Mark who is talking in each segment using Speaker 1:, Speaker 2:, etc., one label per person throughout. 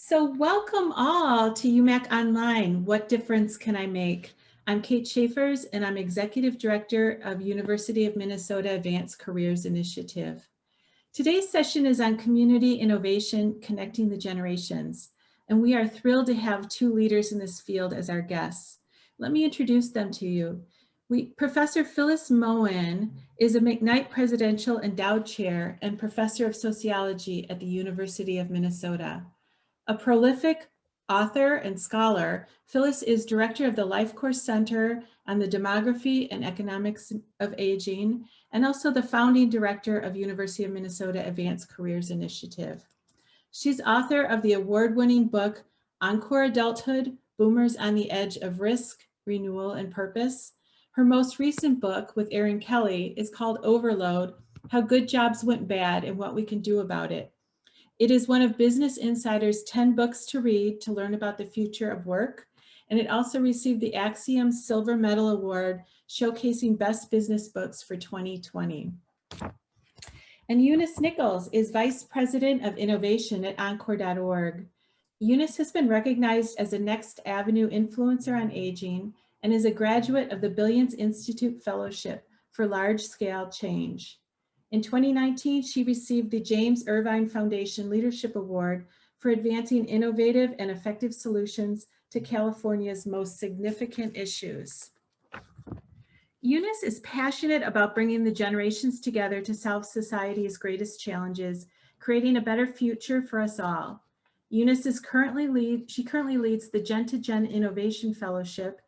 Speaker 1: So welcome all to UMAC Online. What difference can I make? I'm Kate Schaefers and I'm Executive Director of University of Minnesota Advanced Careers Initiative. Today's session is on community innovation, connecting the generations. And we are thrilled to have two leaders in this field as our guests. Let me introduce them to you. Professor Phyllis Moen is a McKnight Presidential Endowed Chair and Professor of Sociology at the University of Minnesota. A prolific author and scholar, Phyllis is director of the Life Course Center on the Demography and Economics of Aging, and also the founding director of University of Minnesota Advanced Careers Initiative. She's author of the award-winning book, Encore Adulthood, Boomers on the Edge of Risk, Renewal, and Purpose. Her most recent book with Erin Kelly is called Overload, How Good Jobs Went Bad and What We Can Do About It. It is one of Business Insider's 10 books to read to learn about the future of work, and it also received the Axiom Silver Medal Award, showcasing best business books for 2020. And Eunice Nichols is Vice President of Innovation at Encore.org. Eunice has been recognized as a Next Avenue Influencer on Aging and is a graduate of the Billions Institute Fellowship for Large-Scale Change. In 2019, she received the James Irvine Foundation Leadership Award for advancing innovative and effective solutions to California's most significant issues. Eunice is passionate about bringing the generations together to solve society's greatest challenges, creating a better future for us all. Eunice currently leads the Gen to Gen Innovation Fellowship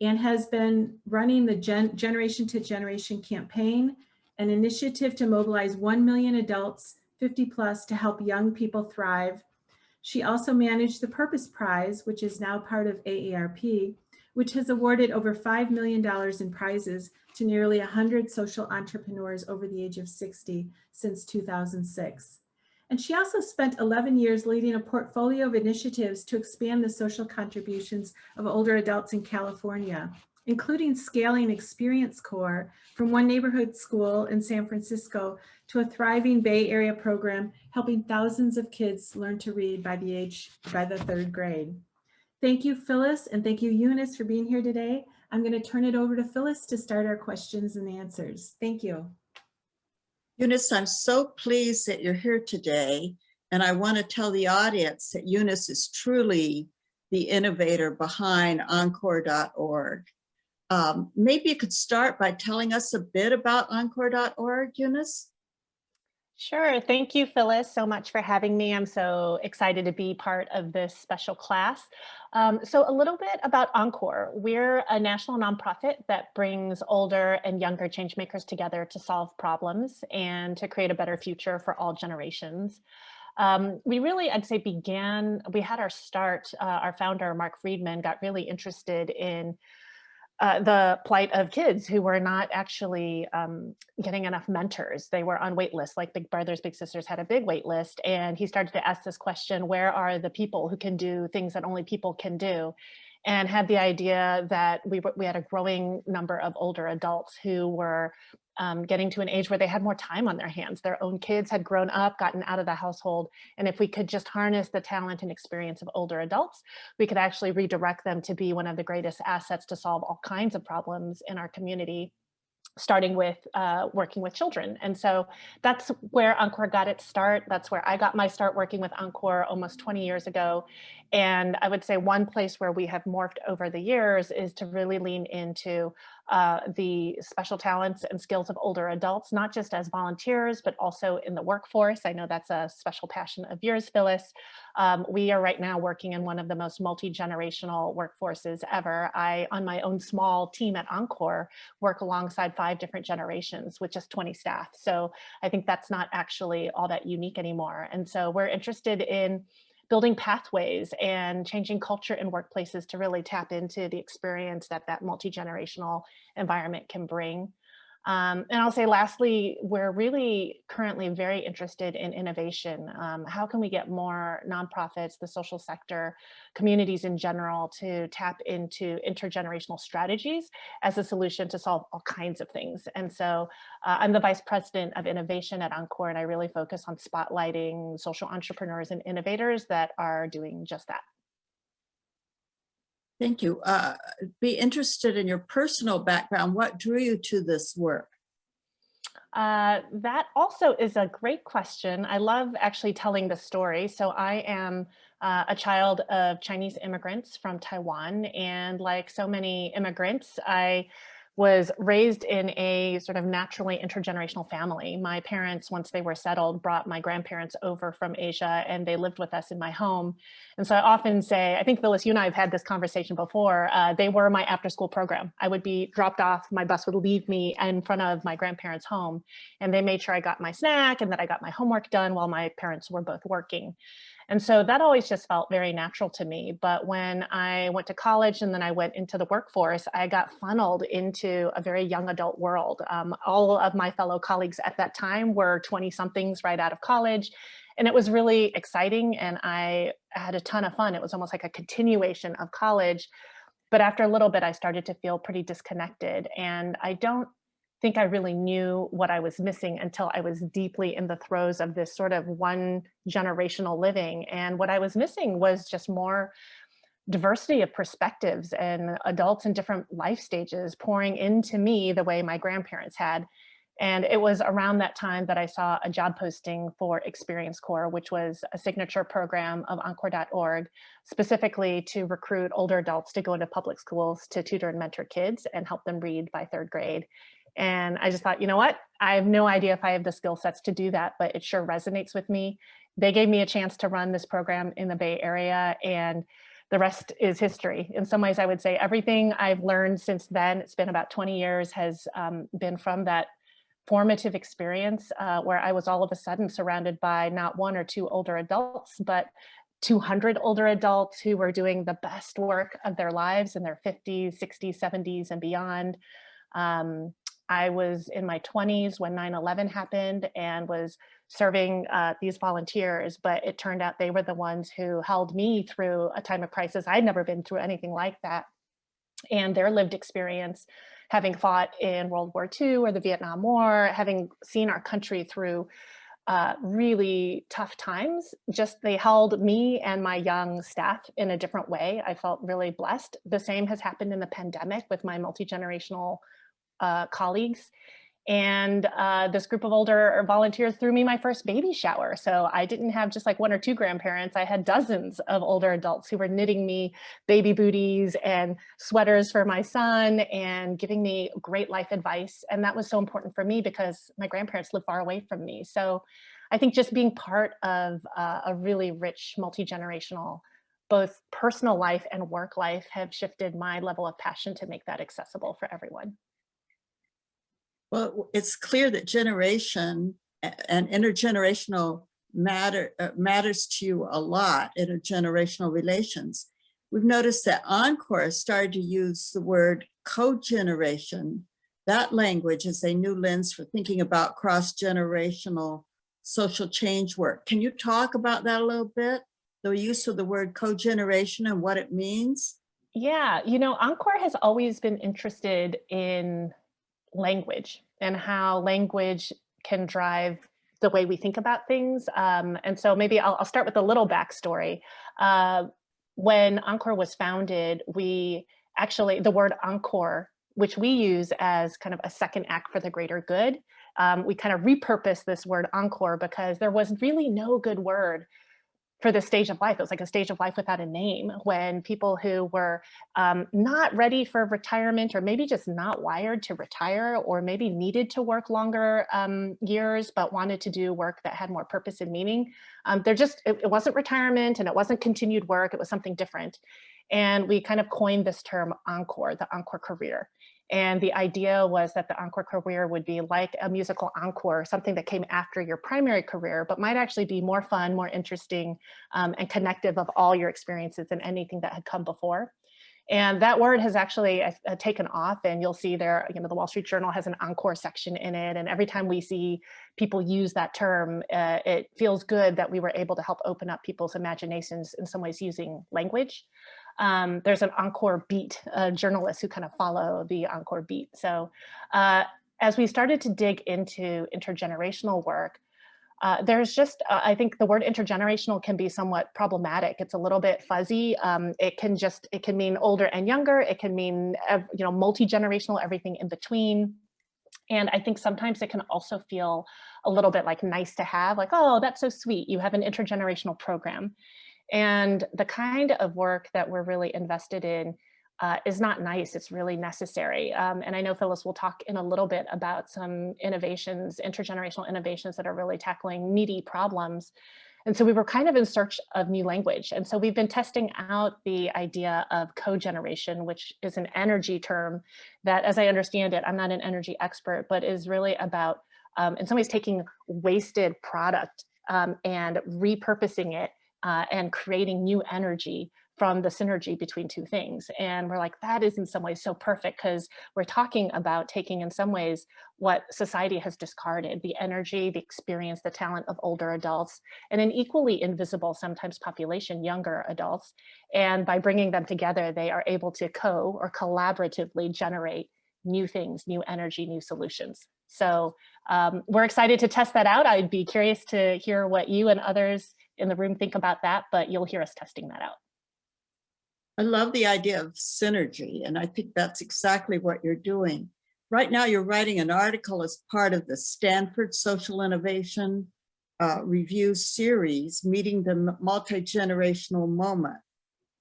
Speaker 1: and has been running the Generation to Generation campaign, an initiative to mobilize 1 million adults 50 plus to help young people thrive. She also managed the Purpose Prize, which is now part of AARP, which has awarded over $5 million in prizes to nearly 100 social entrepreneurs over the age of 60 since 2006. And she also spent 11 years leading a portfolio of initiatives to expand the social contributions of older adults in California, including scaling Experience Corps from one neighborhood school in San Francisco to a thriving Bay Area program, helping thousands of kids learn to read by the 3rd grade. Thank you, Phyllis, and thank you, Eunice, for being here today. I'm going to turn it over to Phyllis to start our questions and answers. Thank you.
Speaker 2: Eunice, I'm so pleased that you're here today, and I want to tell the audience that Eunice is truly the innovator behind Encore.org. Maybe you could start by telling us a bit about Encore.org, Eunice?
Speaker 3: Sure. Thank you, Phyllis, so much for having me. I'm so excited to be part of this special class. So a little bit about Encore. We're a national nonprofit that brings older and younger changemakers together to solve problems and to create a better future for all generations. We really, I'd say, we had our start, our founder, Mark Friedman, got really interested in the plight of kids who were not actually getting enough mentors. They were on wait lists, like Big Brothers Big Sisters had a big wait list. And he started to ask this question, where are the people who can do things that only people can do? And had the idea that we had a growing number of older adults who were getting to an age where they had more time on their hands. Their own kids had grown up, gotten out of the household. And if we could just harness the talent and experience of older adults, we could actually redirect them to be one of the greatest assets to solve all kinds of problems in our community, starting with working with children. And so that's where Encore got its start. That's where I got my start working with Encore almost 20 years ago. And I would say one place where we have morphed over the years is to really lean into the special talents and skills of older adults, not just as volunteers, but also in the workforce. I know that's a special passion of yours, Phyllis. We are right now working in one of the most multi-generational workforces ever. I, on my own small team at Encore, work alongside 5 different generations with just 20 staff. So I think that's not actually all that unique anymore. And so we're interested in building pathways and changing culture in workplaces to really tap into the experience that that multi-generational environment can bring. And I'll say lastly, we're really currently very interested in innovation. How can we get more nonprofits, the social sector, communities in general to tap into intergenerational strategies as a solution to solve all kinds of things? And so I'm the Vice President of Innovation at Encore, and I really focus on spotlighting social entrepreneurs and innovators that are doing just that.
Speaker 2: Thank you. Be interested in your personal background. What drew you to this work?
Speaker 3: That also is a great question. I love actually telling the story. So I am a child of Chinese immigrants from Taiwan. And like so many immigrants, I was raised in a sort of naturally intergenerational family. My parents, once they were settled, brought my grandparents over from Asia and they lived with us in my home. And so I often say, I think Phyllis, you and I have had this conversation before, they were my after school program. I would be dropped off, my bus would leave me in front of my grandparents' home, and they made sure I got my snack and that I got my homework done while my parents were both working. And so that always just felt very natural to me. But when I went to college and then I went into the workforce, I got funneled into a very young adult world. All of my fellow colleagues at that time were 20 somethings right out of college. And it was really exciting and I had a ton of fun. It was almost like a continuation of college. But after a little bit, I started to feel pretty disconnected. And I don't think I really knew what I was missing until I was deeply in the throes of this sort of one generational living. And what I was missing was just more diversity of perspectives and adults in different life stages pouring into me the way my grandparents had. And it was around that time that I saw a job posting for Experience Corps, which was a signature program of Encore.org, specifically to recruit older adults to go into public schools to tutor and mentor kids and help them read by third grade. And I just thought, you know what? I have no idea if I have the skill sets to do that, but it sure resonates with me. They gave me a chance to run this program in the Bay Area, and the rest is history. In some ways, I would say everything I've learned since then, it's been about 20 years, has been from that formative experience where I was all of a sudden surrounded by not one or two older adults, but 200 older adults who were doing the best work of their lives in their 50s, 60s, 70s, and beyond. I was in my 20s when 9/11 happened and was serving these volunteers, but it turned out they were the ones who held me through a time of crisis. I'd never been through anything like that. And their lived experience, having fought in World War II or the Vietnam War, having seen our country through really tough times, just they held me and my young staff in a different way. I felt really blessed. The same has happened in the pandemic with my multi-generational colleagues. And this group of older volunteers threw me my first baby shower. So I didn't have just like one or two grandparents. I had dozens of older adults who were knitting me baby booties and sweaters for my son and giving me great life advice. And that was so important for me because my grandparents live far away from me. So I think just being part of a really rich multi-generational, both personal life and work life, have shifted my level of passion to make that accessible for everyone.
Speaker 2: Well, it's clear that generation and intergenerational matters to you a lot, intergenerational relations. We've noticed that Encore started to use the word co-generation, that language, as a new lens for thinking about cross-generational social change work. Can you talk about that a little bit? The use of the word co-generation and what it means?
Speaker 3: Yeah, you know, Encore has always been interested in language and how language can drive the way we think about things. And so maybe I'll start with a little backstory. When Encore was founded, we actually, the word encore, which we use as kind of a second act for the greater good, we kind of repurposed this word encore because there was really no good word for this stage of life. It was like a stage of life without a name, when people who were not ready for retirement, or maybe just not wired to retire, or maybe needed to work longer years, but wanted to do work that had more purpose and meaning. It wasn't retirement and it wasn't continued work, it was something different. And we kind of coined this term encore, the encore career. And the idea was that the encore career would be like a musical encore, something that came after your primary career, but might actually be more fun, more interesting, and connective of all your experiences and anything that had come before. And that word has actually taken off, and you'll see there, the Wall Street Journal has an Encore section in it. And every time we see people use that term, it feels good that we were able to help open up people's imaginations in some ways using language. There's an Encore beat, journalists who kind of follow the Encore beat. So as we started to dig into intergenerational work, there's just, I think the word intergenerational can be somewhat problematic. It's a little bit fuzzy. It can mean older and younger. It can mean, multi-generational, everything in between. And I think sometimes it can also feel a little bit like nice to have, like, oh, that's so sweet, you have an intergenerational program. And the kind of work that we're really invested in is not nice, it's really necessary. And I know Phyllis will talk in a little bit about some innovations, intergenerational innovations that are really tackling meaty problems. And so we were kind of in search of new language. And so we've been testing out the idea of cogeneration, which is an energy term that, as I understand it, I'm not an energy expert, but is really about, in some ways, taking wasted product and repurposing it and creating new energy from the synergy between two things. And we're like, that is in some ways so perfect, because we're talking about taking in some ways what society has discarded, the energy, the experience, the talent of older adults, and an equally invisible sometimes population, younger adults. And by bringing them together, they are able to or collaboratively generate new things, new energy, new solutions. So we're excited to test that out. I'd be curious to hear what you and others in the room think about that, but you'll hear us testing that out.
Speaker 2: I love the idea of synergy, and I think that's exactly what you're doing. Right now, you're writing an article as part of the Stanford Social Innovation Review series, Meeting the Multigenerational Moment.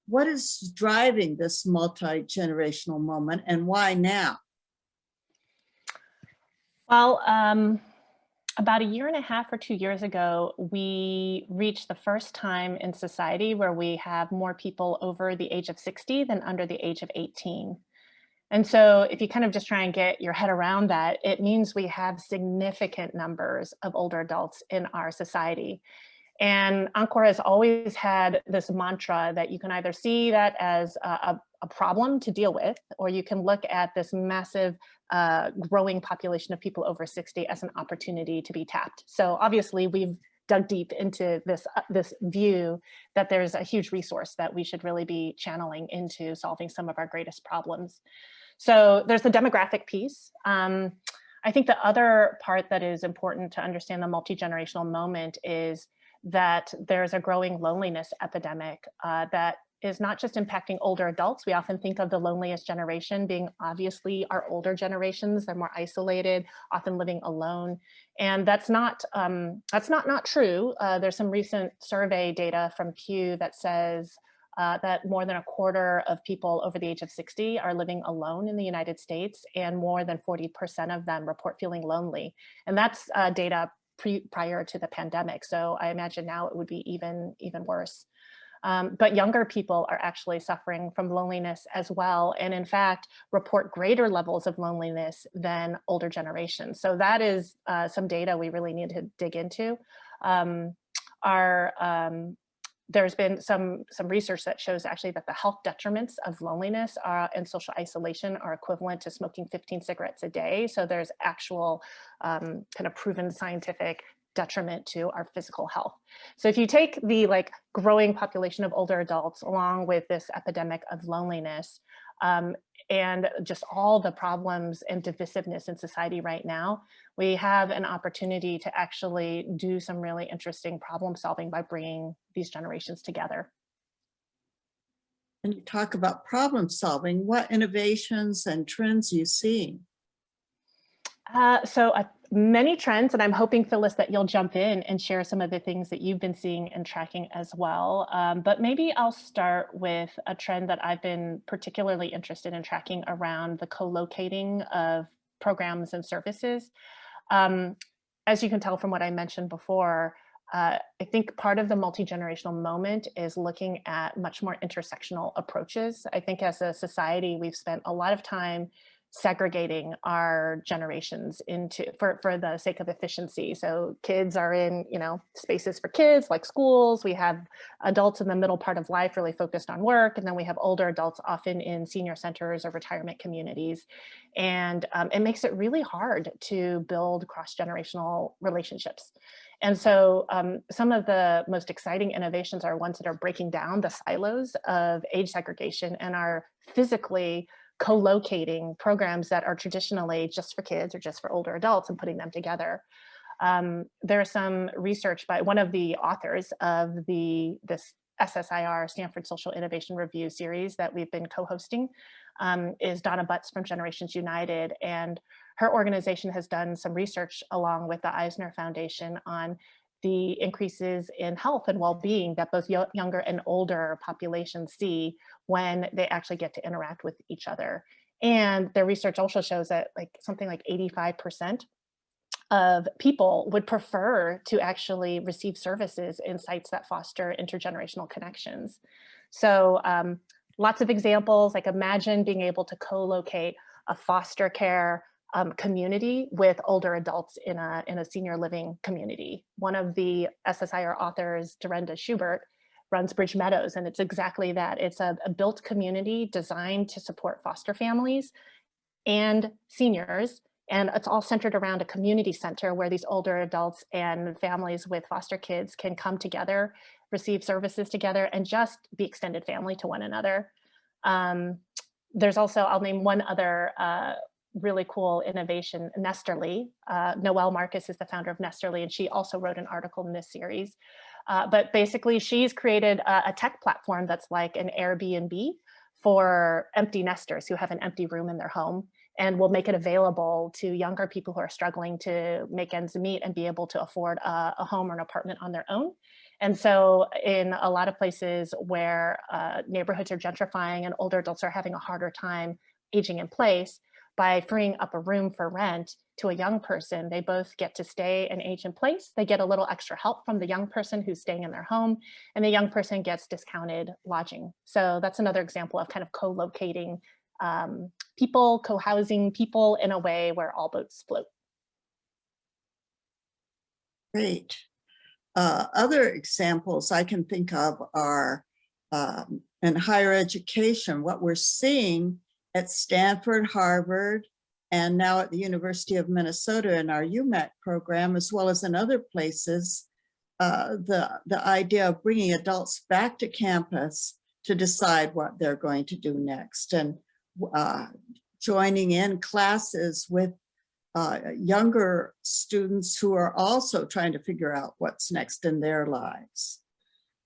Speaker 2: What is driving this multi-generational moment, and why now?
Speaker 3: Well, about 1.5 years or 2 years ago, we reached the first time in society where we have more people over the age of 60 than under the age of 18. And so if you kind of just try and get your head around that, it means we have significant numbers of older adults in our society. And Encore has always had this mantra that you can either see that as a problem to deal with, or you can look at this massive growing population of people over 60 as an opportunity to be tapped. So obviously we've dug deep into this view that there's a huge resource that we should really be channeling into solving some of our greatest problems. So there's the demographic piece. I think the other part that is important to understand the multi-generational moment is that there's a growing loneliness epidemic that is not just impacting older adults. We often think of the loneliest generation being obviously our older generations. They're more isolated, often living alone. And that's not true. There's some recent survey data from Pew that says that more than 1/4 of people over the age of 60 are living alone in the United States, and more than 40% of them report feeling lonely. And that's data prior to the pandemic. So I imagine now it would be even worse. But younger people are actually suffering from loneliness as well, and in fact report greater levels of loneliness than older generations. So that is some data we really need to dig into. There's been some research that shows actually that the health detriments of loneliness and social isolation are equivalent to smoking 15 cigarettes a day. So there's actual kind of proven scientific detriment to our physical health. So if you take the growing population of older adults along with this epidemic of loneliness, and just all the problems and divisiveness in society right now, we have an opportunity to actually do some really interesting problem solving by bringing these generations together.
Speaker 2: And you talk about problem solving. What innovations and trends are you seeing?
Speaker 3: Many trends, and I'm hoping, Phyllis, that you'll jump in and share some of the things that you've been seeing and tracking as well. But maybe I'll start with a trend that I've been particularly interested in tracking around the co-locating of programs and services. As you can tell from what I mentioned before, I think part of the multi-generational moment is looking at much more intersectional approaches. I think as a society, we've spent a lot of time segregating our generations into for the sake of efficiency. So kids are in, spaces for kids like schools. We have adults in the middle part of life really focused on work. And then we have older adults often in senior centers or retirement communities. And it makes it really hard to build cross-generational relationships. And so some of the most exciting innovations are ones that are breaking down the silos of age segregation and are physically co-locating programs that are traditionally just for kids or just for older adults and putting them together. There's some research by one of the authors of this SSIR, Stanford Social Innovation Review series that we've been co-hosting, is Donna Butts from Generations United. And her organization has done some research along with the Eisner Foundation on the increases in health and well-being that both younger and older populations see when they actually get to interact with each other. And their research also shows that something like 85% of people would prefer to actually receive services in sites that foster intergenerational connections. So lots of examples, like imagine being able to co-locate a foster care community with older adults in a senior living community. One of the SSIR authors, Dorinda Schubert, runs Bridge Meadows, and it's exactly that. It's a built community designed to support foster families and seniors, and it's all centered around a community center where these older adults and families with foster kids can come together, receive services together, and just be extended family to one another. There's also, I'll name one other really cool innovation, Nesterly. Noelle Marcus is the founder of Nesterly, and she also wrote an article in this series. But basically, she's created a tech platform that's like an Airbnb for empty nesters who have an empty room in their home, and will make it available to younger people who are struggling to make ends meet and be able to afford a home or an apartment on their own. And so in a lot of places where neighborhoods are gentrifying and older adults are having a harder time aging in place, by freeing up a room for rent to a young person, they both get to stay and age in place. They get a little extra help from the young person who's staying in their home, and the young person gets discounted lodging. So that's another example of kind of co-locating people, co-housing people in a way where all boats float.
Speaker 2: Great. Other examples I can think of are in higher education, what we're seeing at Stanford, Harvard, and now at the University of Minnesota in our UMAC program, as well as in other places, the idea of bringing adults back to campus to decide what they're going to do next, and joining in classes with younger students who are also trying to figure out what's next in their lives.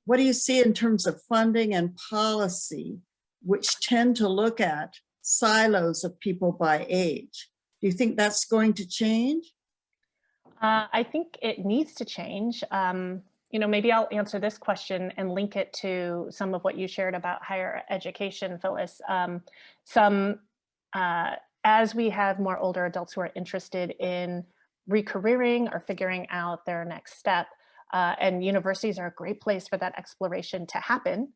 Speaker 2: What do you see in terms of funding and policy, which tend to look at silos of people by age? Do you think that's going to change?
Speaker 3: I think it needs to change. Maybe I'll answer this question and link it to some of what you shared about higher education, Phyllis. As we have more older adults who are interested in re-careering or figuring out their next step, and universities are a great place for that exploration to happen,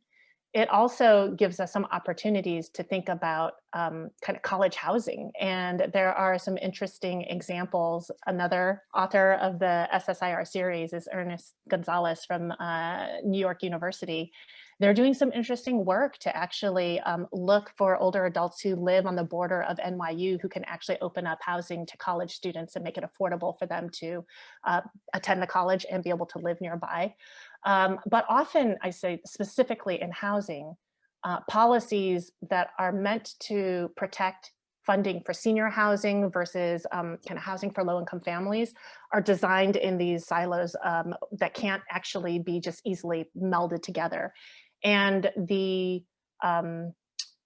Speaker 3: it also gives us some opportunities to think about kind of college housing. And there are some interesting examples. Another author of the SSIR series is Eunice Gonzalez from New York University. They're doing some interesting work to actually look for older adults who live on the border of NYU who can actually open up housing to college students and make it affordable for them to attend the college and be able to live nearby. But often, I say specifically in housing, policies that are meant to protect funding for senior housing versus kind of housing for low-income families are designed in these silos that can't actually be just easily melded together. And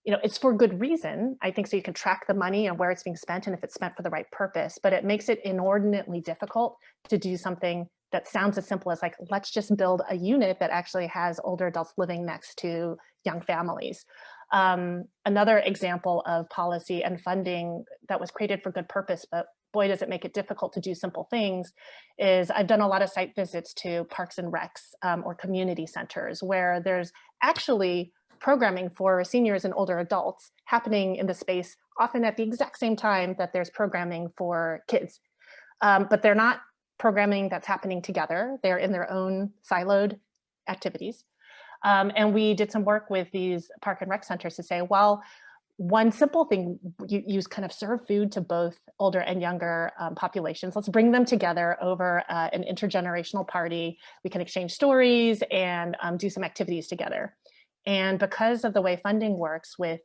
Speaker 3: it's for good reason, I think, so you can track the money and where it's being spent and if it's spent for the right purpose, but it makes it inordinately difficult to do something that sounds as simple as like, let's just build a unit that actually has older adults living next to young families. Another example of policy and funding that was created for good purpose, but boy, does it make it difficult to do simple things, is I've done a lot of site visits to parks and recs or community centers where there's actually programming for seniors and older adults happening in the space, often at the exact same time that there's programming for kids. But they're not programming that's happening together. They're in their own siloed activities. And we did some work with these park and rec centers to say, well, one simple thing, you kind of serve food to both older and younger populations. Let's bring them together over an intergenerational party. We can exchange stories and do some activities together. And because of the way funding works with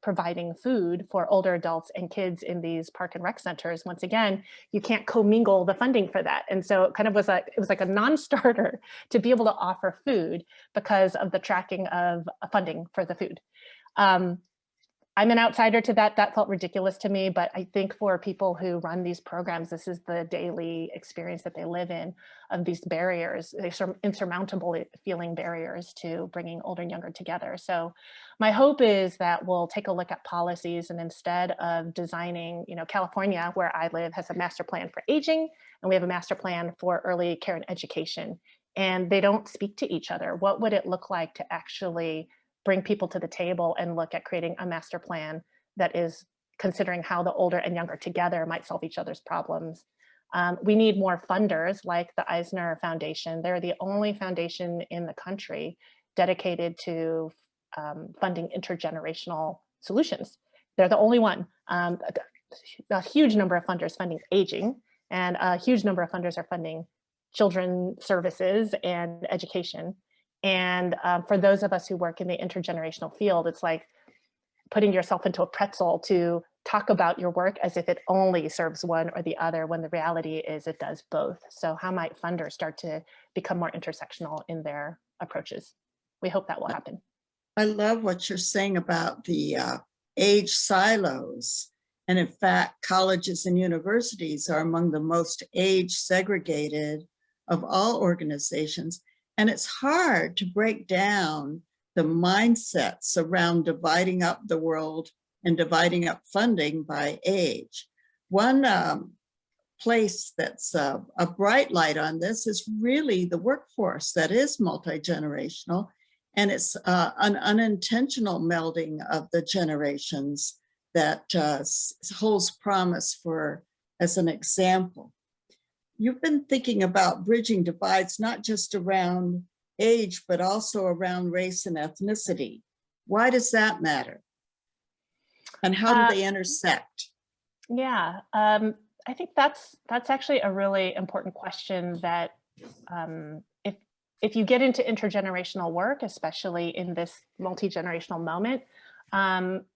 Speaker 3: providing food for older adults and kids in these park and rec centers, once again, you can't commingle the funding for that. And so it kind of was like, it was like a non-starter to be able to offer food because of the tracking of funding for the food. I'm an outsider to that. That felt ridiculous to me, but I think for people who run these programs, this is the daily experience that they live in of these barriers, insurmountable feeling barriers to bringing older and younger together. So my hope is that we'll take a look at policies, and instead of designing, California, where I live, has a master plan for aging, and we have a master plan for early care and education, and they don't speak to each other. What would it look like to actually bring people to the table and look at creating a master plan that is considering how the older and younger together might solve each other's problems? We need more funders like the Eisner Foundation. They're the only foundation in the country dedicated to funding intergenerational solutions. They're the only one. A huge number of funders funding aging, and a huge number of funders are funding children services and education. And for those of us who work in the intergenerational field, it's like putting yourself into a pretzel to talk about your work as if it only serves one or the other, when the reality is it does both. So how might funders start to become more intersectional in their approaches? We hope that will happen.
Speaker 2: I love what you're saying about the age silos. And in fact, colleges and universities are among the most age segregated of all organizations. And it's hard to break down the mindsets around dividing up the world and dividing up funding by age. One place that's a bright light on this is really the workforce that is multi-generational, and it's an unintentional melding of the generations that holds promise for as an example. You've been thinking about bridging divides, not just around age, but also around race and ethnicity. Why does that matter? And how do they intersect?
Speaker 3: Yeah, I think that's actually a really important question that if you get into intergenerational work, especially in this multi-generational moment,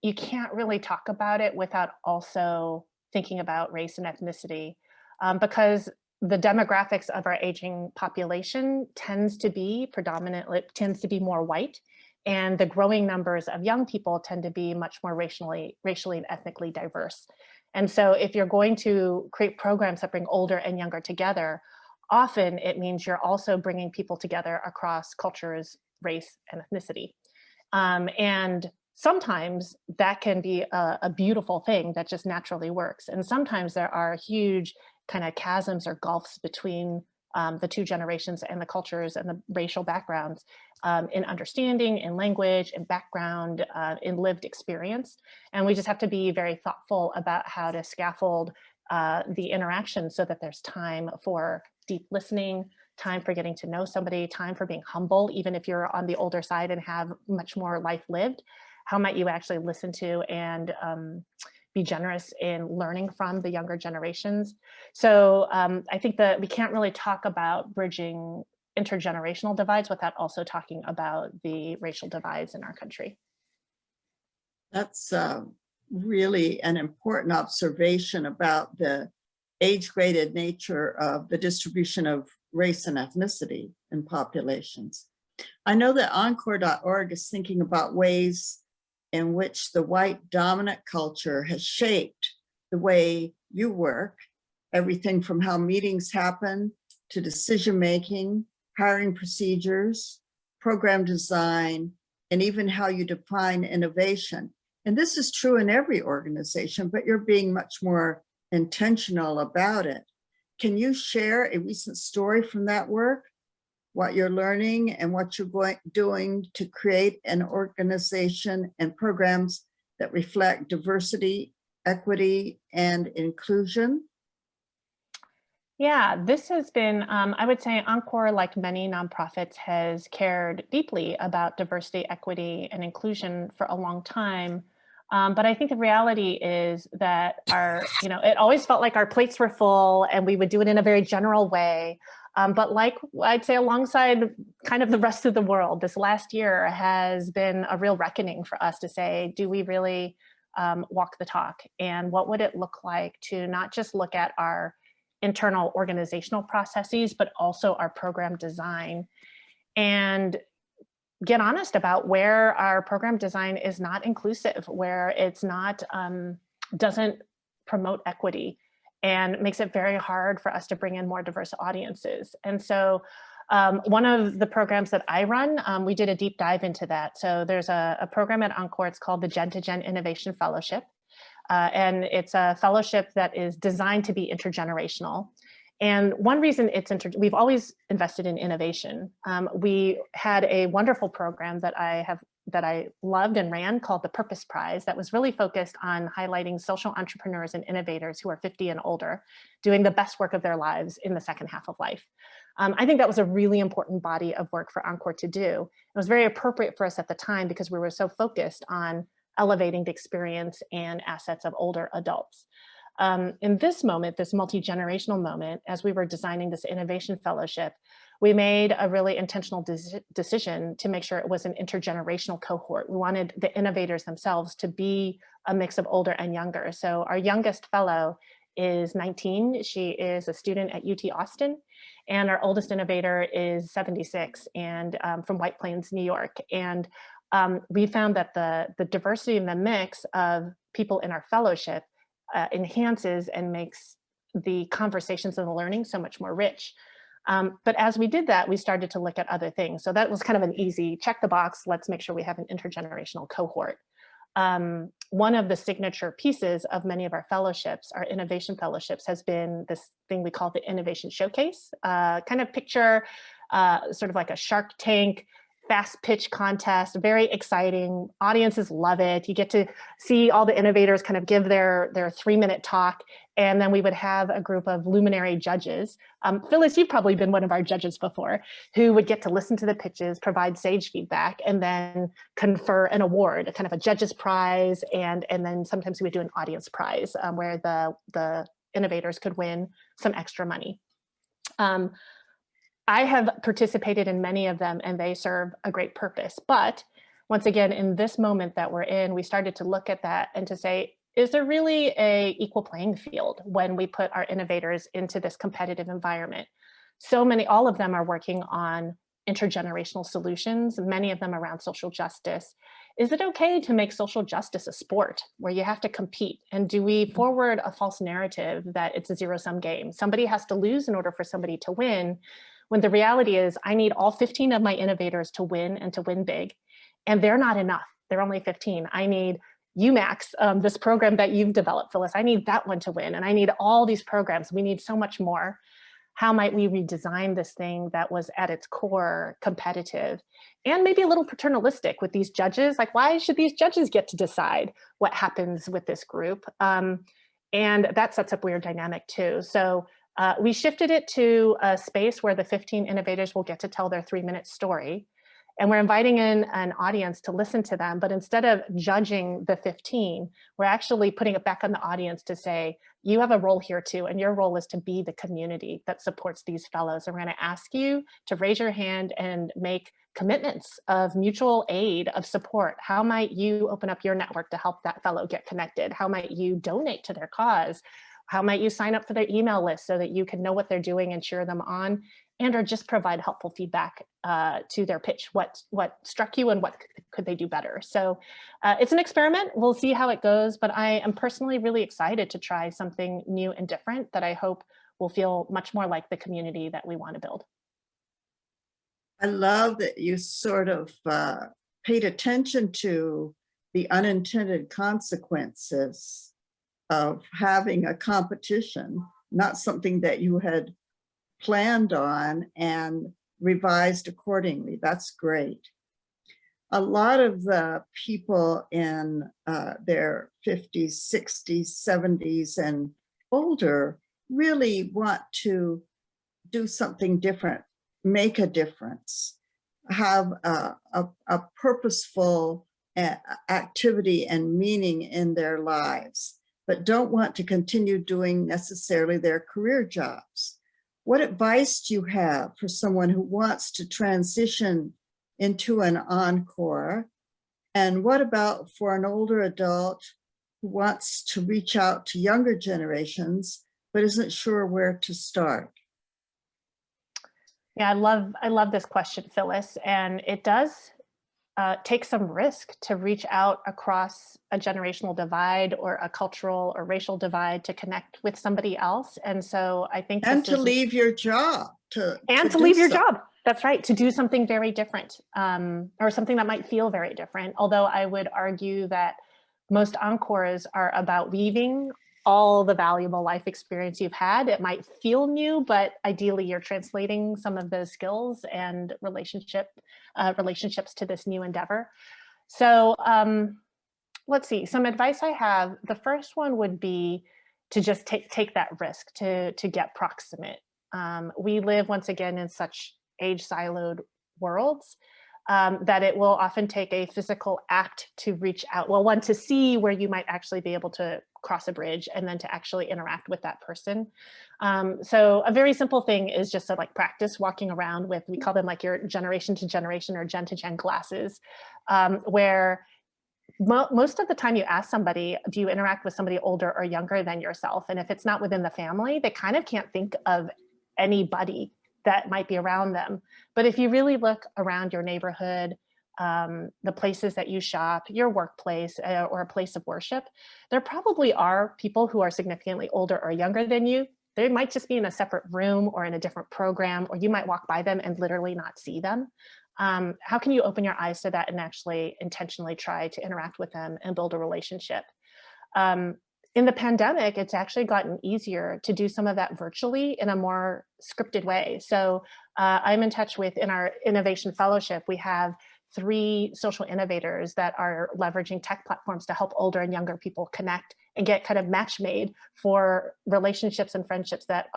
Speaker 3: you can't really talk about it without also thinking about race and ethnicity, because the demographics of our aging population tends to be more white, and the growing numbers of young people tend to be much more racially and ethnically diverse. And so if you're going to create programs that bring older and younger together, often it means you're also bringing people together across cultures, race, and ethnicity. And sometimes that can be a beautiful thing that just naturally works. And sometimes there are huge kind of chasms or gulfs between the two generations and the cultures and the racial backgrounds in understanding, in language, in background, in lived experience. And we just have to be very thoughtful about how to scaffold the interaction so that there's time for deep listening, time for getting to know somebody, time for being humble, even if you're on the older side and have much more life lived. How might you actually listen to and be generous in learning from the younger generations? So I think that we can't really talk about bridging intergenerational divides without also talking about the racial divides in our country.
Speaker 2: That's really an important observation about the age-graded nature of the distribution of race and ethnicity in populations. I know that Encore.org is thinking about ways in which the white dominant culture has shaped the way you work, everything from how meetings happen to decision-making, hiring procedures, program design, and even how you define innovation. And this is true in every organization, but you're being much more intentional about it. Can you share a recent story from that work? what you're learning and what you're doing to create an organization and programs that reflect diversity, equity, and inclusion?
Speaker 3: Yeah, this has been, I would say Encore, like many nonprofits, has cared deeply about diversity, equity, and inclusion for a long time. But I think the reality is that it always felt like our plates were full and we would do it in a very general way. But like I'd say alongside kind of the rest of the world, this last year has been a real reckoning for us to say, do we really walk the talk? And what would it look like to not just look at our internal organizational processes, but also our program design, and get honest about where our program design is not inclusive, where it's not, doesn't promote equity and makes it very hard for us to bring in more diverse audiences. And so one of the programs that I run, we did a deep dive into that. So there's a program at Encore, it's called the Gen to Gen Innovation Fellowship. And it's a fellowship that is designed to be intergenerational. And one reason we've always invested in innovation. We had a wonderful program that I loved and ran called the Purpose Prize that was really focused on highlighting social entrepreneurs and innovators who are 50 and older, doing the best work of their lives in the second half of life. I think that was a really important body of work for Encore to do. It was very appropriate for us at the time because we were so focused on elevating the experience and assets of older adults. In this moment, this multi-generational moment, as we were designing this innovation fellowship, we made a really intentional decision to make sure it was an intergenerational cohort. We wanted the innovators themselves to be a mix of older and younger. So our youngest fellow is 19. She is a student at UT Austin. And our oldest innovator is 76 and from White Plains, New York. And we found that the diversity in the mix of people in our fellowship enhances and makes the conversations and the learning so much more rich. But as we did that, we started to look at other things. So that was kind of an easy check the box. Let's make sure we have an intergenerational cohort. One of the signature pieces of many of our fellowships, our innovation fellowships, has been this thing we call the Innovation Showcase. Kind of picture sort of like a Shark Tank fast pitch contest, very exciting. Audiences love it. You get to see all the innovators kind of give their 3-minute talk. And then we would have a group of luminary judges. Phyllis, you've probably been one of our judges before, who would get to listen to the pitches, provide sage feedback, and then confer an award, a kind of a judge's prize. And then sometimes we would do an audience prize where the innovators could win some extra money. I have participated in many of them and they serve a great purpose. But once again, in this moment that we're in, we started to look at that and to say, is there really an equal playing field when we put our innovators into this competitive environment? All of them are working on intergenerational solutions, many of them around social justice. Is it okay to make social justice a sport where you have to compete? And do we forward a false narrative that it's a zero-sum game? Somebody has to lose in order for somebody to win, when the reality is I need all 15 of my innovators to win and to win big. And they're not enough. They're only 15. I need UMAC's, this program that you've developed, Phyllis. I need that one to win. And I need all these programs. We need so much more. How might we redesign this thing that was at its core competitive and maybe a little paternalistic with these judges? Like, why should these judges get to decide what happens with this group? And that sets up weird dynamic too. So we shifted it to a space where the 15 innovators will get to tell their 3-minute story. And we're inviting in an audience to listen to them. But instead of judging the 15, we're actually putting it back on the audience to say, you have a role here too. And your role is to be the community that supports these fellows. And we're going to ask you to raise your hand and make commitments of mutual aid, of support. How might you open up your network to help that fellow get connected? How might you donate to their cause? How might you sign up for their email list so that you can know what they're doing and cheer them on, and or just provide helpful feedback to their pitch? What struck you and what could they do better? So it's an experiment. We'll see how it goes, but I am personally really excited to try something new and different that I hope will feel much more like the community that we want to build.
Speaker 2: I love that you sort of paid attention to the unintended consequences of having a competition, not something that you had planned on, and revised accordingly. That's great. A lot of the people in their 50s, 60s, 70s, and older really want to do something different, make a difference, have a purposeful activity and meaning in their lives, but don't want to continue doing necessarily their career jobs. What advice do you have for someone who wants to transition into an Encore? And what about for an older adult who wants to reach out to younger generations, but isn't sure where to start?
Speaker 3: Yeah, I love this question, Phyllis, and it does take some risk to reach out across a generational divide or a cultural or racial divide to connect with somebody else. And so I think
Speaker 2: and to leave your job
Speaker 3: to leave your job. That's right, to do something very different, or something that might feel very different. Although I would argue that most Encores are about weaving all the valuable life experience you've had. It might feel new, but ideally you're translating some of those skills and relationships to this new endeavor. So let's see, some advice I have. The first one would be to just take that risk, to get proximate. We live, once again, in such age siloed worlds that it will often take a physical act to reach out. Well, one, to see where you might actually be able to cross a bridge, and then to actually interact with that person. So a very simple thing is just to like practice walking around with, we call them like your generation to generation or gen to gen glasses, where most of the time you ask somebody, do you interact with somebody older or younger than yourself? And if it's not within the family, they kind of can't think of anybody that might be around them. But if you really look around your neighborhood, the places that you shop, your workplace, or a place of worship, there probably are people who are significantly older or younger than you. They might just be in a separate room or in a different program, or you might walk by them and literally not see them. How can you open your eyes to that and actually intentionally try to interact with them and build a relationship? In the pandemic, it's actually gotten easier to do some of that virtually in a more scripted way. So I'm in touch with, in our Innovation Fellowship, we have 3 social innovators that are leveraging tech platforms to help older and younger people connect and get kind of match made for relationships and friendships that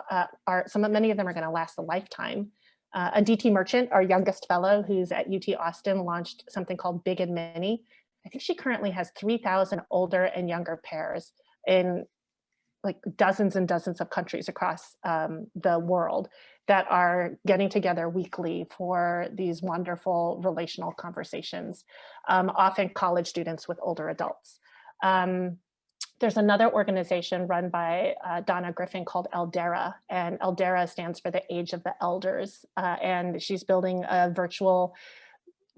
Speaker 3: many of them are going to last a lifetime. Aditi Merchant, our youngest fellow, who's at UT Austin, launched something called Big and Mini. I think she currently has 3,000 older and younger pairs in like dozens and dozens of countries across the world that are getting together weekly for these wonderful relational conversations, often college students with older adults. There's another organization run by Donna Griffin called Eldera, and Eldera stands for the Age of the Elders, and she's building a virtual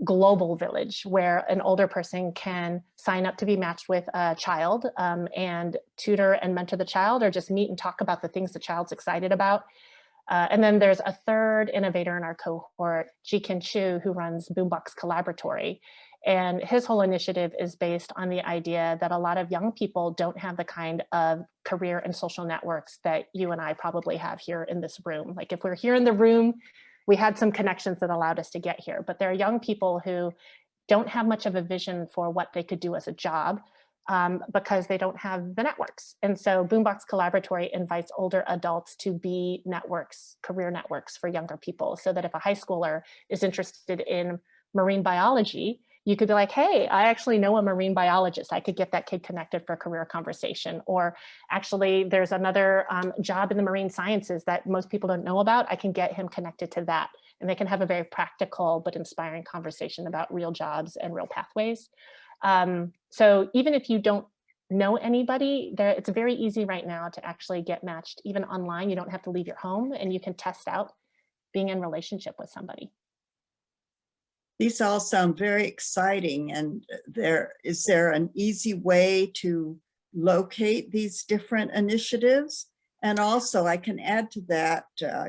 Speaker 3: global village where an older person can sign up to be matched with a child and tutor and mentor the child, or just meet and talk about the things the child's excited about. And then there's a third innovator in our cohort, Ji-Kin Chu, who runs Boombox Collaboratory. And his whole initiative is based on the idea that a lot of young people don't have the kind of career and social networks that you and I probably have here in this room. Like if we're here in the room, we had some connections that allowed us to get here, but there are young people who don't have much of a vision for what they could do as a job because they don't have the networks. And so Boombox Collaboratory invites older adults to be networks, career networks for younger people, so that if a high schooler is interested in marine biology, you could be like, hey, I actually know a marine biologist. I could get that kid connected for a career conversation. Or actually, there's another job in the marine sciences that most people don't know about. I can get him connected to that. And they can have a very practical but inspiring conversation about real jobs and real pathways. So even if you don't know anybody, it's very easy right now to actually get matched, even online. You don't have to leave your home, and you can test out being in relationship with somebody.
Speaker 2: These all sound very exciting. And is there an easy way to locate these different initiatives? And also, I can add to that,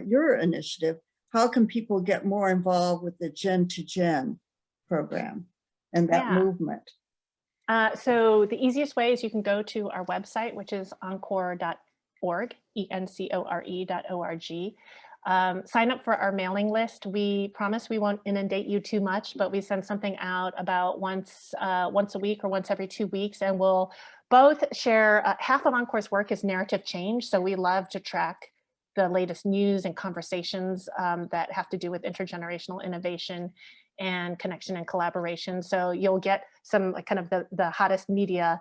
Speaker 2: your initiative, how can people get more involved with the Gen to Gen program and that movement?
Speaker 3: So the easiest way is you can go to our website, which is encore.org, ENCORE.org. Sign up for our mailing list. We promise we won't inundate you too much, but we send something out about once a week or once every 2 weeks, and we'll both share, half of Encore's work is narrative change. So we love to track the latest news and conversations that have to do with intergenerational innovation and connection and collaboration. So you'll get some kind of the hottest media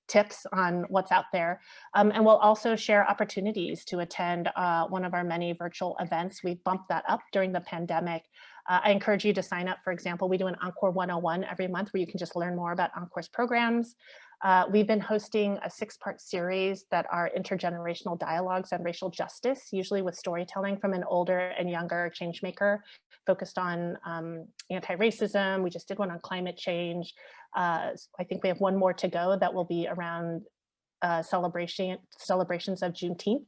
Speaker 3: tips on what's out there. And we'll also share opportunities to attend one of our many virtual events. We've bumped that up during the pandemic. I encourage you to sign up. For example, we do an Encore 101 every month where you can just learn more about Encore's programs. We've been hosting a 6-part series that are intergenerational dialogues on racial justice, usually with storytelling from an older and younger changemaker focused on anti-racism. We just did one on climate change. I think we have one more to go that will be around celebrations of Juneteenth.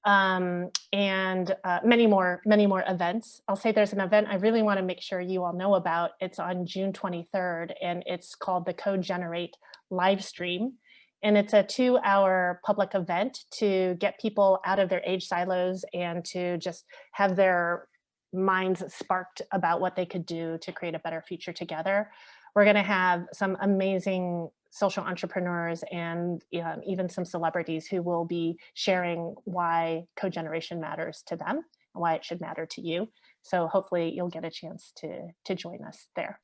Speaker 3: And many more events. I'll say there's an event I really want to make sure you all know about. It's on June 23rd, and it's called the Code Generate live stream. And it's a 2-hour public event to get people out of their age silos and to just have their minds sparked about what they could do to create a better future together. We're going to have some amazing social entrepreneurs and even some celebrities who will be sharing why cogeneration matters to them and why it should matter to you. So hopefully you'll get a chance to join us there.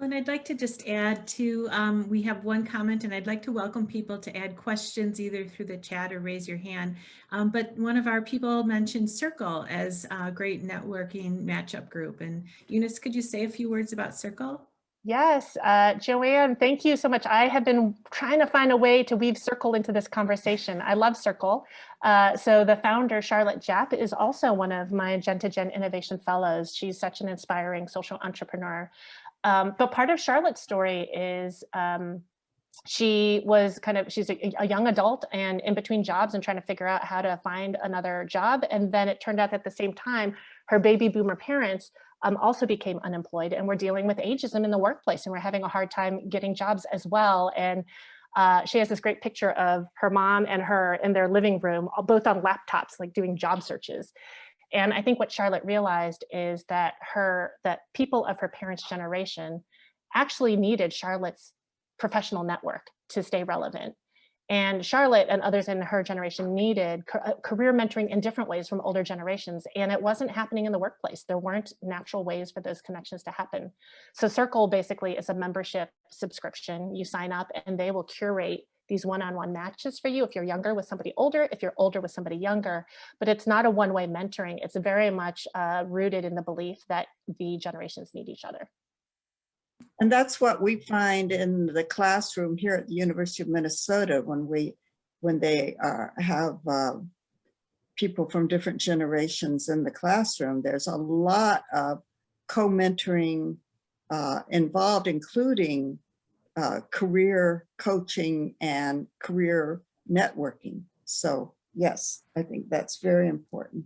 Speaker 1: And I'd like to just add to, we have one comment, and I'd like to welcome people to add questions either through the chat or raise your hand. But one of our people mentioned Circle as a great networking matchup group. And Eunice, could you say a few words about Circle?
Speaker 3: Yes, Joanne, thank you so much. I have been trying to find a way to weave Circle into this conversation. I love Circle. So the founder, Charlotte Japp, is also one of my Gen to Gen Innovation Fellows. She's such an inspiring social entrepreneur. But part of Charlotte's story is she's a young adult and in between jobs and trying to figure out how to find another job. And then it turned out that at the same time, her baby boomer parents also became unemployed, and we're dealing with ageism in the workplace, and we're having a hard time getting jobs as well. And she has this great picture of her mom and her in their living room, both on laptops, like doing job searches. And I think what Charlotte realized is that people of her parents' generation actually needed Charlotte's professional network to stay relevant. And Charlotte and others in her generation needed career mentoring in different ways from older generations. And it wasn't happening in the workplace. There weren't natural ways for those connections to happen. So Circle basically is a membership subscription. You sign up and they will curate these one-on-one matches for you if you're younger with somebody older, if you're older with somebody younger. But it's not a one-way mentoring. It's very much rooted in the belief that the generations need each other.
Speaker 2: And that's what we find in the classroom here at the University of Minnesota when they have people from different generations in the classroom. There's a lot of co-mentoring involved, including career coaching and career networking. So yes, I think that's very important.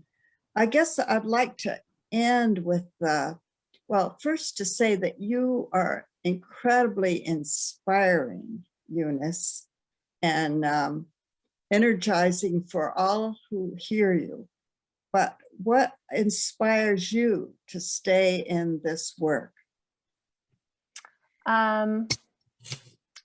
Speaker 2: I guess I'd like to end with well, first to say that you are incredibly inspiring, Eunice, and energizing for all who hear you. But what inspires you to stay in this work?
Speaker 3: There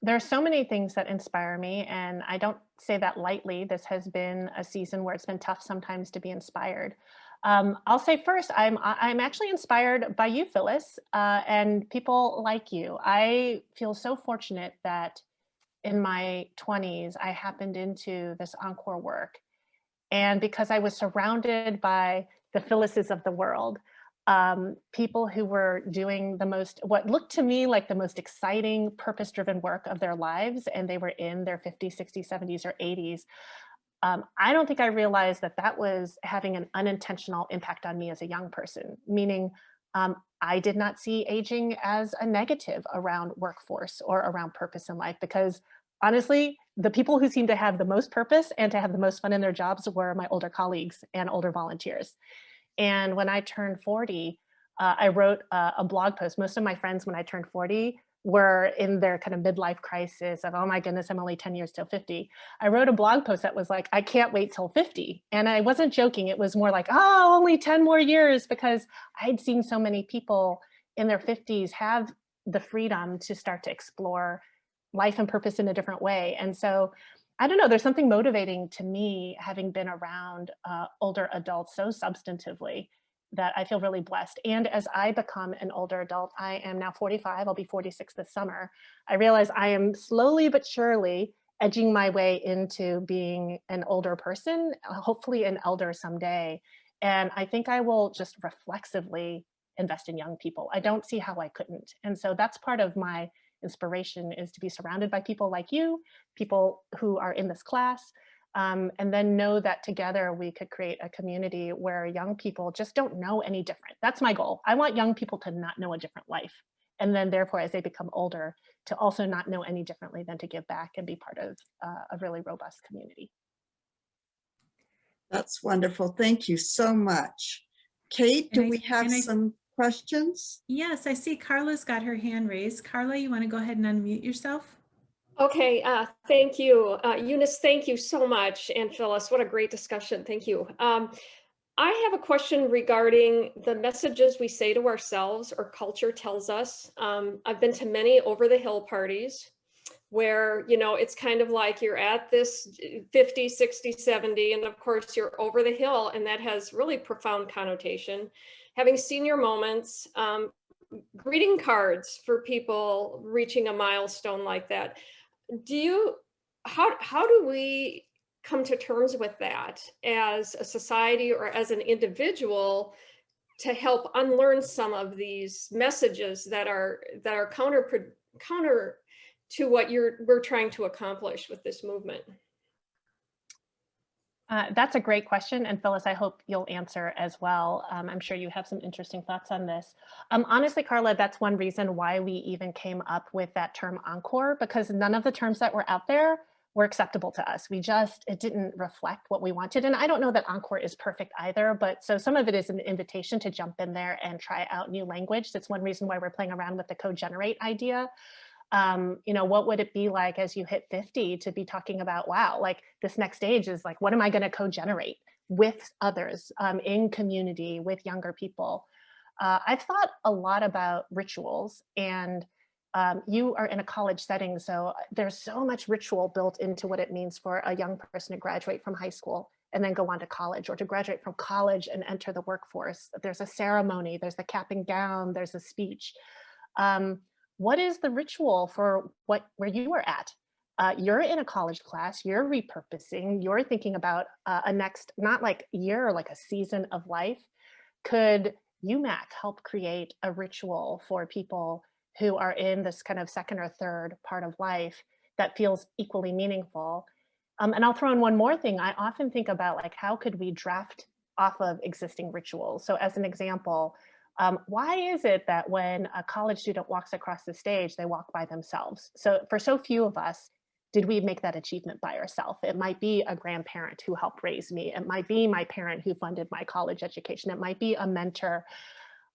Speaker 3: are so many things that inspire me, and I don't say that lightly. This has been a season where it's been tough sometimes to be inspired. I'll say first, I'm actually inspired by you, Phyllis, and people like you. I feel so fortunate that in my 20s, I happened into this Encore work. And because I was surrounded by the Phyllises of the world, people who were doing what looked to me like the most exciting purpose-driven work of their lives, and they were in their 50s, 60s, 70s, or 80s. I don't think I realized that was having an unintentional impact on me as a young person, meaning I did not see aging as a negative around workforce or around purpose in life, because honestly, the people who seemed to have the most purpose and to have the most fun in their jobs were my older colleagues and older volunteers. And when I turned 40, I wrote a blog post. Most of my friends, when I turned 40, were in their kind of midlife crisis of, oh my goodness, I'm only 10 years till 50. I wrote a blog post that was like, I can't wait till 50. And I wasn't joking. It was more like, oh, only 10 more years, because I'd seen so many people in their 50s have the freedom to start to explore life and purpose in a different way. And so I don't know, there's something motivating to me having been around older adults so substantively that I feel really blessed. And as I become an older adult, I am now 45, I'll be 46 this summer. I realize I am slowly but surely edging my way into being an older person, hopefully an elder someday. And I think I will just reflexively invest in young people. I don't see how I couldn't. And so that's part of my inspiration, is to be surrounded by people like you, people who are in this class, and then know that together we could create a community where young people just don't know any different. That's my goal. I want young people to not know a different life. And then therefore, as they become older, to also not know any differently than to give back and be part of a really robust community.
Speaker 2: That's wonderful. Thank you so much. Kate, do we have some questions?
Speaker 1: Yes, I see Carla's got her hand raised. Carla, you want to go ahead and unmute yourself?
Speaker 4: Okay, thank you. Eunice, thank you so much. And Phyllis, what a great discussion. Thank you. I have a question regarding the messages we say to ourselves or culture tells us. I've been to many over the hill parties where, you know, it's kind of like you're at this 50, 60, 70, and of course you're over the hill, and that has really profound connotation. Having senior moments, greeting cards for people reaching a milestone like that. How do we come to terms with that as a society or as an individual to help unlearn some of these messages that are counter to what we're trying to accomplish with this movement?
Speaker 3: That's a great question. And Phyllis, I hope you'll answer as well. I'm sure you have some interesting thoughts on this. Honestly, Carla, that's one reason why we even came up with that term Encore, because none of the terms that were out there were acceptable to us. It didn't reflect what we wanted. And I don't know that Encore is perfect either, but so some of it is an invitation to jump in there and try out new language. That's one reason why we're playing around with the co-generate idea. You know, what would it be like as you hit 50 to be talking about, wow, like this next stage is like, what am I going to co-generate with others in community with younger people? I've thought a lot about rituals, and you are in a college setting, so there's so much ritual built into what it means for a young person to graduate from high school and then go on to college, or to graduate from college and enter the workforce. There's a ceremony, there's the cap and gown, there's a speech. What is the ritual for where you are at? You're in a college class, you're repurposing, you're thinking about a next, not like year or like a season of life. Could UMAC help create a ritual for people who are in this kind of second or third part of life that feels equally meaningful? And I'll throw in one more thing. I often think about, like, how could we draft off of existing rituals? So as an example, why is it that when a college student walks across the stage, they walk by themselves? So for so few of us, did we make that achievement by ourselves? It might be a grandparent who helped raise me. It might be my parent who funded my college education. It might be a mentor.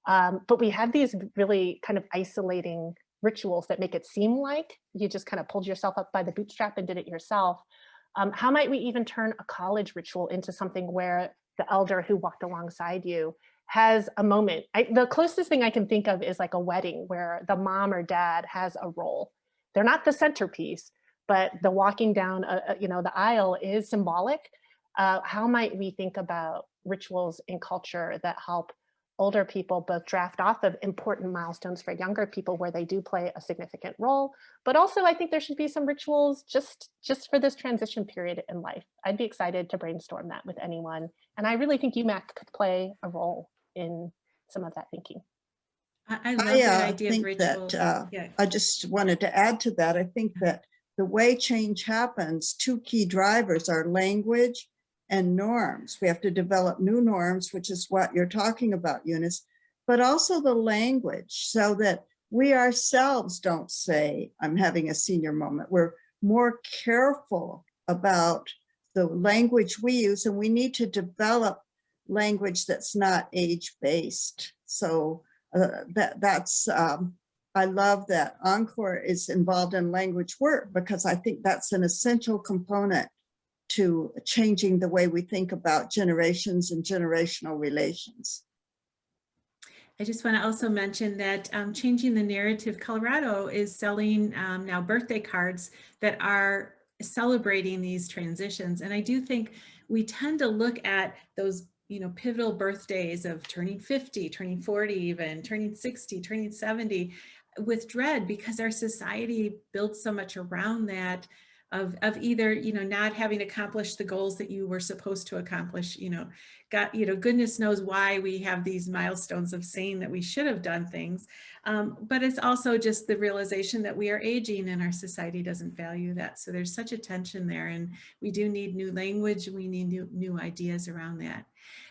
Speaker 3: But we have these really kind of isolating rituals that make it seem like you just kind of pulled yourself up by the bootstrap and did it yourself. How might we even turn a college ritual into something where the elder who walked alongside you has a moment? The closest thing I can think of is like a wedding where the mom or dad has a role. They're not the centerpiece, but the walking down the aisle is symbolic. How might we think about rituals in culture that help older people both draft off of important milestones for younger people where they do play a significant role, but also I think there should be some rituals just for this transition period in life. I'd be excited to brainstorm that with anyone. And I really think UMAC could play a role in some of that thinking.
Speaker 1: I love that idea of
Speaker 2: think
Speaker 1: rituals.
Speaker 2: that I just wanted to add to that. I think that the way change happens, two key drivers are language and norms. We have to develop new norms, which is what you're talking about, Eunice, but also the language, so that we ourselves don't say, I'm having a senior moment. We're more careful about the language we use, and we need to develop language that's not age-based. So that's I love that Encore is involved in language work, because I think that's an essential component to changing the way we think about generations and generational relations.
Speaker 1: I just want to also mention that Changing the Narrative Colorado is selling now birthday cards that are celebrating these transitions. And I do think we tend to look at those, you know, pivotal birthdays of turning 50, turning 40, even turning 60, turning 70 with dread, because our society builds so much around that of either, you know, not having accomplished the goals that you were supposed to accomplish, you know, goodness knows why we have these milestones of saying that we should have done things. But it's also just the realization that we are aging and our society doesn't value that. So there's such a tension there, and we do need new language. We need new ideas around that.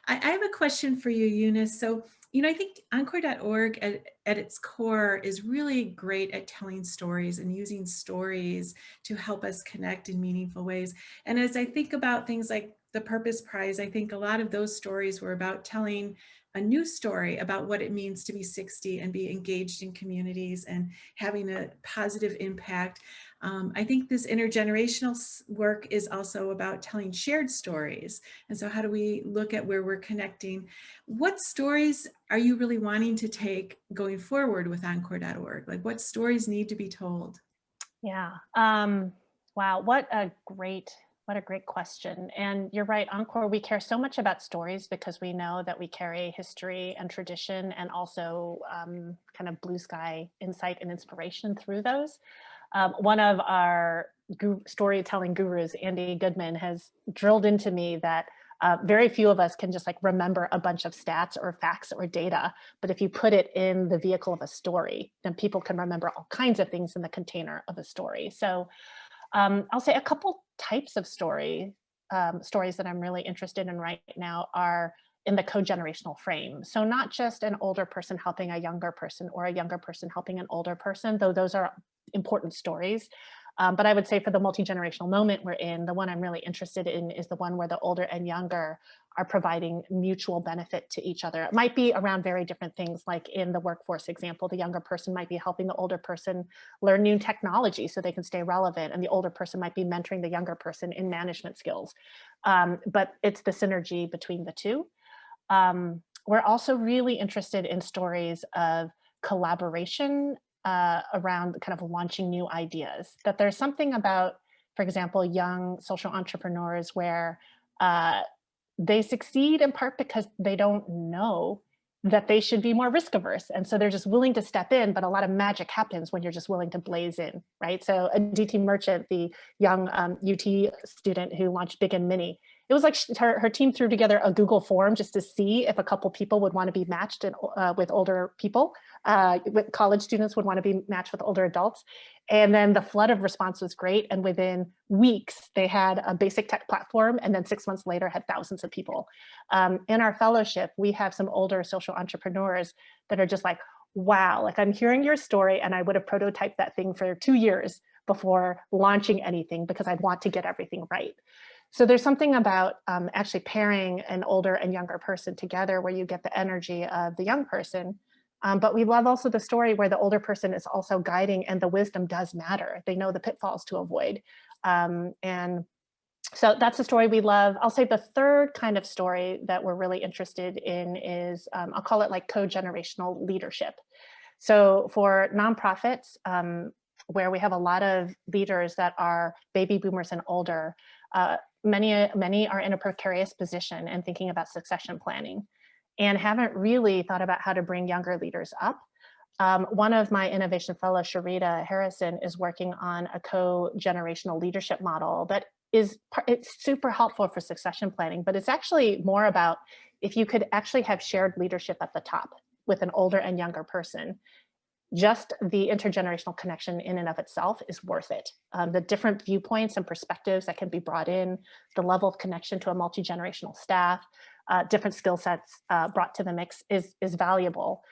Speaker 1: I have a question for you, Eunice. So, you know, I think Encore.org at its core is really great at telling stories and using stories to help us connect in meaningful ways. And as I think about things like the Purpose Prize, I think a lot of those stories were about telling a new story about what it means to be 60 and be engaged in communities and having a positive impact. I think this intergenerational work is also about telling shared stories. And so how do we look at where we're connecting? What stories are you really wanting to take going forward with Encore.org? Like, what stories need to be told?
Speaker 3: Yeah. Wow. What a great question. And you're right, Encore, we care so much about stories because we know that we carry history and tradition, and also kind of blue sky insight and inspiration through those. One of our storytelling gurus, Andy Goodman, has drilled into me that very few of us can just like remember a bunch of stats or facts or data, but if you put it in the vehicle of a story, then people can remember all kinds of things in the container of a story. So I'll say a couple types of stories that I'm really interested in right now are in the co-generational frame. So not just an older person helping a younger person or a younger person helping an older person, though those are important stories. But I would say for the multi-generational moment we're in, the one I'm really interested in is the one where the older and younger are providing mutual benefit to each other. It might be around very different things, like in the workforce example, the younger person might be helping the older person learn new technology so they can stay relevant, and the older person might be mentoring the younger person in management skills. But it's the synergy between the two. We're also really interested in stories of collaboration around kind of launching new ideas. That there's something about, for example, young social entrepreneurs where they succeed in part because they don't know that they should be more risk averse. And so they're just willing to step in, but a lot of magic happens when you're just willing to blaze in, right? So Aditi Merchant, the young UT student who launched Big and Mini, it was like her team threw together a Google form just to see if a couple people would want to be matched with older people, with college students would want to be matched with older adults. And then the flood of response was great. And within weeks, they had a basic tech platform. And then 6 months later, had thousands of people. In our fellowship, we have some older social entrepreneurs that are just like, wow, like I'm hearing your story and I would have prototyped that thing for 2 years before launching anything because I want to get everything right. So there's something about actually pairing an older and younger person together where you get the energy of the young person. But we love also the story where the older person is also guiding, and the wisdom does matter. They know the pitfalls to avoid. And so that's a story we love. I'll say the third kind of story that we're really interested in is, I'll call it like co-generational leadership. So for nonprofits, where we have a lot of leaders that are baby boomers and older, many are in a precarious position and thinking about succession planning and haven't really thought about how to bring younger leaders up. One of my innovation fellows, Sharita Harrison, is working on a co-generational leadership model that it's super helpful for succession planning, but it's actually more about if you could actually have shared leadership at the top with an older and younger person. Just the intergenerational connection in and of itself is worth it. The different viewpoints and perspectives that can be brought in, the level of connection to a multi-generational staff, different skill sets brought to the mix is valuable.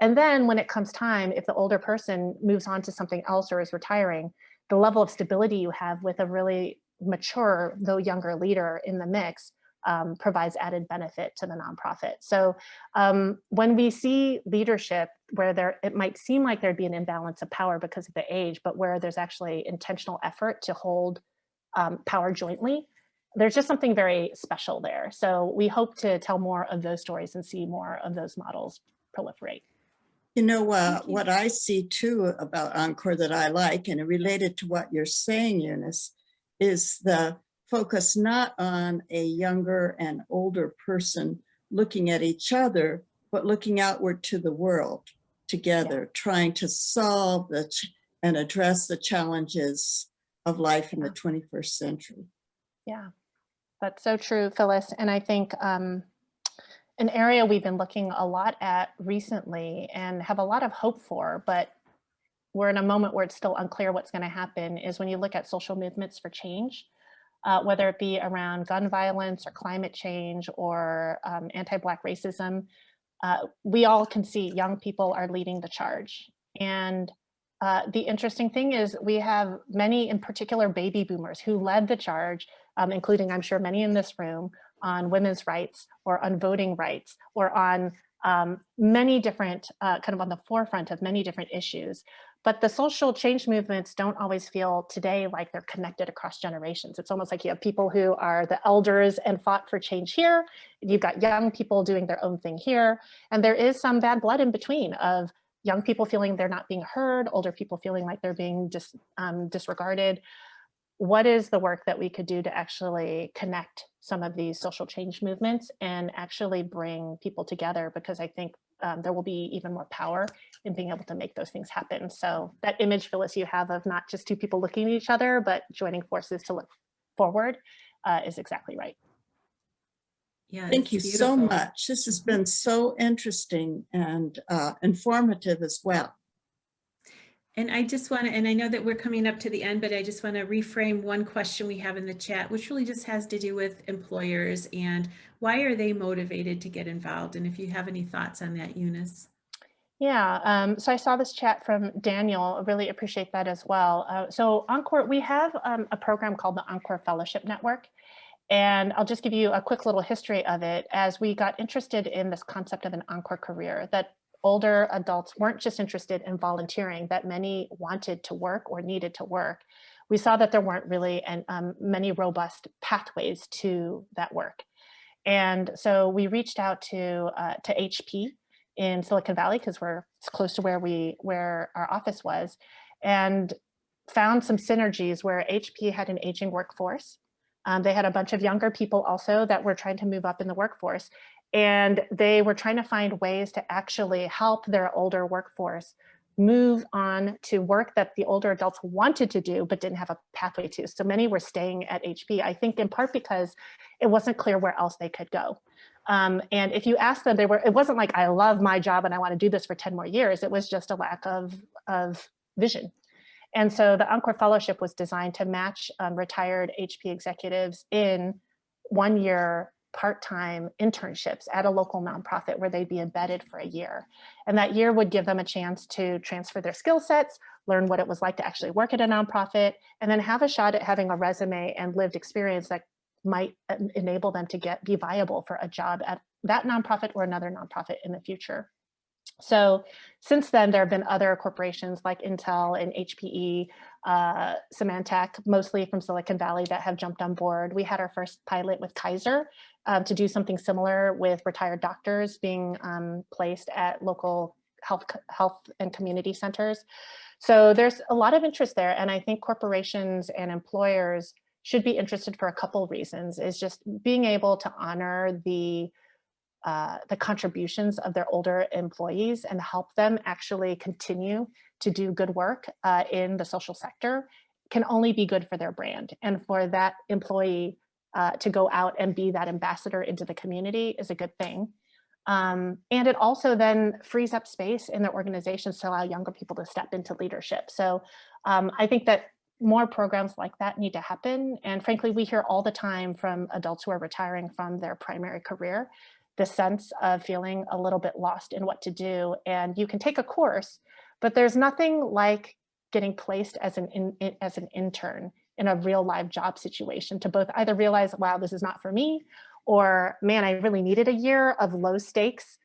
Speaker 3: And then when it comes time, if the older person moves on to something else or is retiring, the level of stability you have with a really mature, though younger leader in the mix provides added benefit to the nonprofit. So when we see leadership where it might seem like there'd be an imbalance of power because of the age, but where there's actually intentional effort to hold power jointly, there's just something very special there. So we hope to tell more of those stories and see more of those models proliferate.
Speaker 2: You know, what I see too about Encore that I like, and related to what you're saying, Eunice, is the focus not on a younger and older person looking at each other, but looking outward to the world together, trying to solve and address the challenges of life in the 21st century.
Speaker 3: Yeah, that's so true, Phyllis. And I think an area we've been looking a lot at recently and have a lot of hope for, but we're in a moment where it's still unclear what's going to happen, is when you look at social movements for change, whether it be around gun violence or climate change or anti-Black racism. We all can see young people are leading the charge. And the interesting thing is we have many, in particular, baby boomers who led the charge, including, I'm sure, many in this room, on women's rights or on voting rights or on many different, kind of on the forefront of many different issues. But the social change movements don't always feel today like they're connected across generations. It's almost like you have people who are the elders and fought for change here. You've got young people doing their own thing here. And there is some bad blood in between of young people feeling they're not being heard, older people feeling like they're being disregarded. What is the work that we could do to actually connect some of these social change movements and actually bring people together? Because I think there will be even more power in being able to make those things happen. So that image, Phyllis, you have of not just two people looking at each other, but joining forces to look forward is exactly right.
Speaker 1: Yeah,
Speaker 2: thank you so much. This has been so interesting and informative as well.
Speaker 1: And I just want to, and I know that we're coming up to the end, but I just want to reframe one question we have in the chat, which really just has to do with employers and why are they motivated to get involved? And if you have any thoughts on that, Eunice.
Speaker 3: Yeah, so I saw this chat from Daniel. I really appreciate that as well. So Encore, we have a program called the Encore Fellowship Network. And I'll just give you a quick little history of it. As we got interested in this concept of an Encore career, that older adults weren't just interested in volunteering, that many wanted to work or needed to work. We saw that there weren't really many robust pathways to that work. And so we reached out to HP in Silicon Valley, because it's close to where our office was, and found some synergies where HP had an aging workforce. They had a bunch of younger people also that were trying to move up in the workforce. And they were trying to find ways to actually help their older workforce move on to work that the older adults wanted to do, but didn't have a pathway to. So many were staying at HP, I think in part because it wasn't clear where else they could go. And if you ask them, it wasn't like, I love my job and I want to do this for 10 more years. It was just a lack of vision. And so the Encore Fellowship was designed to match retired HP executives in 1-year part-time internships at a local nonprofit where they'd be embedded for a year. And that year would give them a chance to transfer their skill sets, learn what it was like to actually work at a nonprofit, and then have a shot at having a resume and lived experience that might enable them to be viable for a job at that nonprofit or another nonprofit in the future. So since then, there have been other corporations like Intel and HPE, Symantec, mostly from Silicon Valley, that have jumped on board. We had our first pilot with Kaiser to do something similar with retired doctors being placed at local health and community centers. So there's a lot of interest there. And I think corporations and employers should be interested for a couple reasons, is just being able to honor the contributions of their older employees and help them actually continue to do good work in the social sector can only be good for their brand. And for that employee to go out and be that ambassador into the community is a good thing. And it also then frees up space in their organizations to allow younger people to step into leadership. So I think that more programs like that need to happen. And frankly, we hear all the time from adults who are retiring from their primary career, the sense of feeling a little bit lost in what to do. And you can take a course, but there's nothing like getting placed as an intern in a real live job situation to both either realize, wow, this is not for me, or man, I really needed a year of low stakes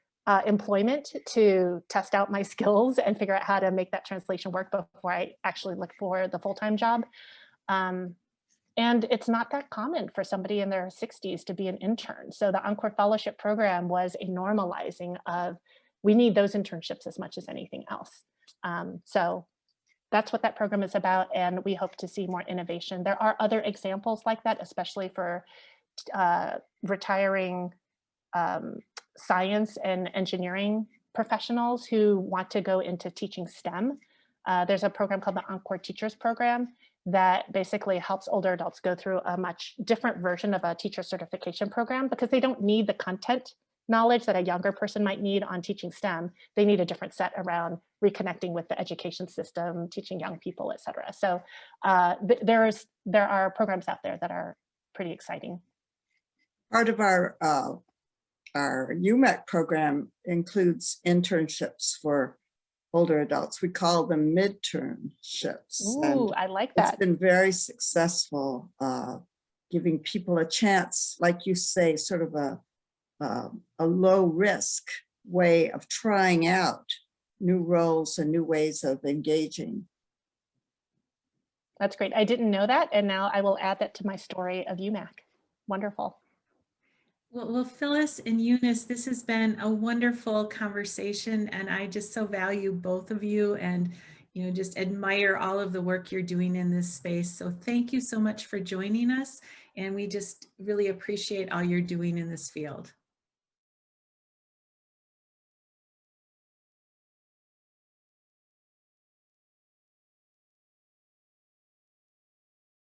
Speaker 3: employment to test out my skills and figure out how to make that translation work before I actually look for the full-time job. And it's not that common for somebody in their 60s to be an intern. So the Encore Fellowship program was a normalizing of, we need those internships as much as anything else. So that's what that program is about. And we hope to see more innovation. There are other examples like that, especially for retiring science and engineering professionals who want to go into teaching STEM. There's a program called the Encore Teachers Program that basically helps older adults go through a much different version of a teacher certification program, because they don't need the content knowledge that a younger person might need on teaching STEM. They need a different set around reconnecting with the education system, teaching young people, et cetera. So there are programs out there that are pretty exciting.
Speaker 2: Part of our UMAC program includes internships for older adults. We call them midternships.
Speaker 3: Ooh, I like that.
Speaker 2: It's been very successful, giving people a chance, like you say, sort of a low risk way of trying out new roles and new ways of engaging.
Speaker 3: That's great. I didn't know that. And now I will add that to my story of UMAC. Wonderful.
Speaker 1: Well, Phyllis and Eunice, this has been a wonderful conversation, and I just so value both of you, and just admire all of the work you're doing in this space. So thank you so much for joining us, and we just really appreciate all you're doing in this field.